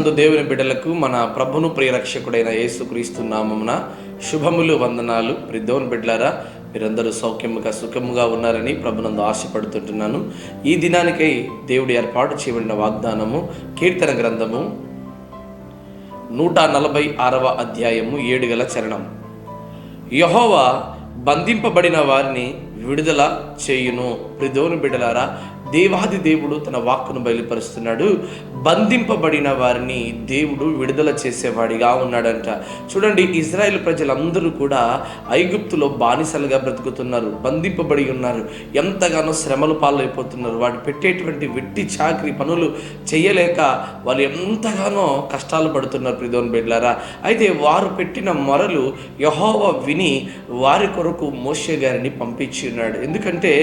క్రీస్తునందు దేవుని బిడ్డలకు మన ప్రభును ప్రియరక్షకుడైన యేసుక్రీస్తు నామమున శుభములు, వందనాలు. దేవుని బిడ్డలారా, మీరందరూ సౌఖ్యముగా సుఖముగా ఉన్నారని ప్రభునందు ఆశపడుతుంటున్నాను. ఈ దినానికై దేవుడు ఏర్పాటు చేయబడిన వాగ్దానము కీర్తన గ్రంథము 146వ అధ్యాయము 7 చరణం. యెహోవా బంధింపబడిన వారిని విడుదల చేయును. దేవుని బిడ్డలారా, దేవాది దేవుడు తన వాక్కును బయలుపరుస్తున్నాడు. బంధింపబడిన వారిని దేవుడు విడుదల చేసేవాడిగా ఉన్నాడంట. చూడండి, ఇజ్రాయేల్ ప్రజలందరూ కూడా ఐగుప్తులో బానిసలుగా బ్రతుకుతున్నారు, బంధింపబడి ఉన్నారు, ఎంతగానో శ్రమలు పాలైపోతున్నారు. వాడు పెట్టేటువంటి వెట్టి చాకరీ పనులు చేయలేక వాళ్ళు ఎంతగానో కష్టాలు పడుతున్నారు. ప్రియదేవుని బిడ్డలారా, అయితే వారు పెట్టిన మొరలు యెహోవా విని వారి కొరకు మోషే గారిని పంపించి ఉన్నాడు. ఎందుకంటే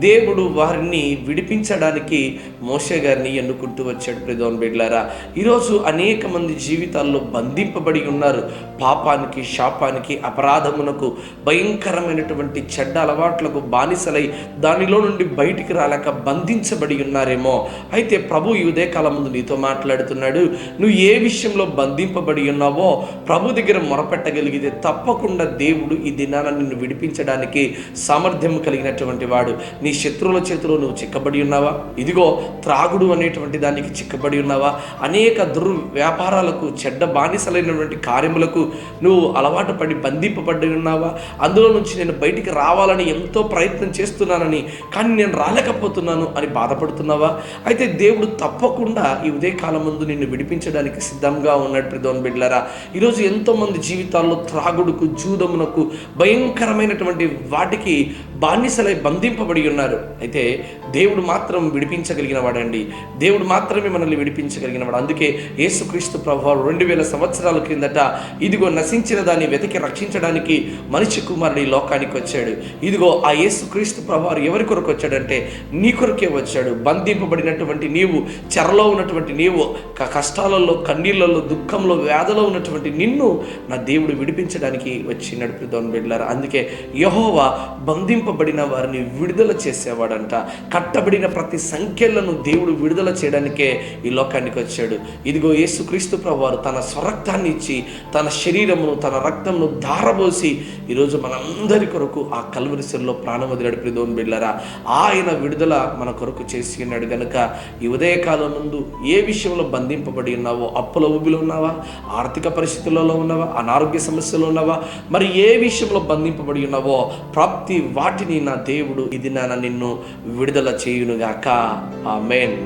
దేవుడు వారిని విడిపించడానికి మోషే గారిని ఎన్నుకుంటూ వచ్చాడు. ప్రియదేవుని బిడ్డలారా, ఈరోజు అనేక మంది జీవితాల్లో బంధింపబడి ఉన్నారు. పాపానికి, శాపానికి, అపరాధమునకు, భయంకరమైనటువంటి చెడ్డ అలవాట్లకు బానిసలై దానిలో నుండి బయటికి రాలేక బంధించబడి ఉన్నారేమో. అయితే ప్రభు ఈ ఉదయకాలం ముందు నీతో మాట్లాడుతున్నాడు. నువ్వు ఏ విషయంలో బంధింపబడి ఉన్నావో ప్రభు దగ్గర మొరపెట్టగలిగితే తప్పకుండా దేవుడు ఈ దినాన నిన్ను విడిపించడానికి సామర్థ్యం కలిగినటువంటి వాడు. నీ శత్రువుల చేతిలో నువ్వు చిక్కబడి ఉన్నావా? ఇదిగో త్రాగుడు అనేటువంటి దానికి చిక్కబడి ఉన్నావా? అనేక వ్యాపారాలకు, చెడ్డ బానిసలైనటువంటి కార్యములకు నువ్వు అలవాటు పడి బంధింపబడి ఉన్నావా? అందులో నుంచి నేను బయటికి రావాలని ఎంతో ప్రయత్నం చేస్తున్నానని, కానీ నేను రాలేకపోతున్నాను అని బాధపడుతున్నావా? అయితే దేవుడు తప్పకుండా ఈ ఉదయకాలం ముందు నిన్ను విడిపించడానికి సిద్ధంగా ఉన్నాడు. ప్రియదేవుని బిడ్డలారా, ఈరోజు ఎంతోమంది జీవితాల్లో త్రాగుడుకు, జూదమునకు, భయంకరమైనటువంటి వాటికి బానిసలై బంధింపబడి ఉన్నారు. అయితే దేవుడు మాత్రం విడిపించగలిగిన వాడండి. దేవుడు మాత్రమే మనల్ని విడిపించగలిగిన వాడు. అందుకే యేసుక్రీస్తు ప్రభువారు 2000 సంవత్సరాల క్రిందట ఇదిగో నశించిన దాన్ని వెతికి రక్షించడానికి మనిషి కుమారుడు ఈ లోకానికి వచ్చాడు. ఇదిగో ఆ యేసుక్రీస్తు ప్రభువారు ఎవరి కొరకు వచ్చాడంటే నీ కొరకే వచ్చాడు. బంధింపబడినటువంటి నీవు, చెరలో ఉన్నటువంటి నీవు, కష్టాలలో, కన్నీళ్లలో, దుఃఖంలో, వ్యాధలో ఉన్నటువంటి నిన్ను నా దేవుడు విడిపించడానికి వచ్చినాడు. ప్రియదేవుని బిడ్డలారా, అందుకే యెహోవా బంధింపబడిన వారిని విడుదల చేసేవాడంట. కట్టబడిన ప్రతి సంఖ్యలను దేవుడు విడుదల చేయడానికే ఈ లోకానికి వచ్చాడు. ఇదిగో యేసుక్రీస్తు ప్రభువారు తన స్వరక్తాన్ని ఇచ్చి, తన శరీరమును, తన రక్తమును ధారబోసి ఈరోజు మనందరి కొరకు ఆ కల్వరి శిలువలో ప్రాణం వదిలాడు. ప్రియదేవుని బిడ్డలారా, ఆయన విడుదల మన కొరకు చేసి ఉన్నాడు. గనుక ఈ ఉదయకాలం ముందు ఏ విషయంలో బంధింపబడి ఉన్నావో, అప్పుల ఊబిలో ఉన్నావా, ఆర్థిక పరిస్థితులలో ఉన్నావా, అనారోగ్య సమస్యలో ఉన్నావా, మరి ఏ విషయంలో బంధింపబడి ఉన్నావో ప్రతి వాటిని నా దేవుడు ఇది నిన్ను విడుదల చేయునుగాక. ఆమేన్.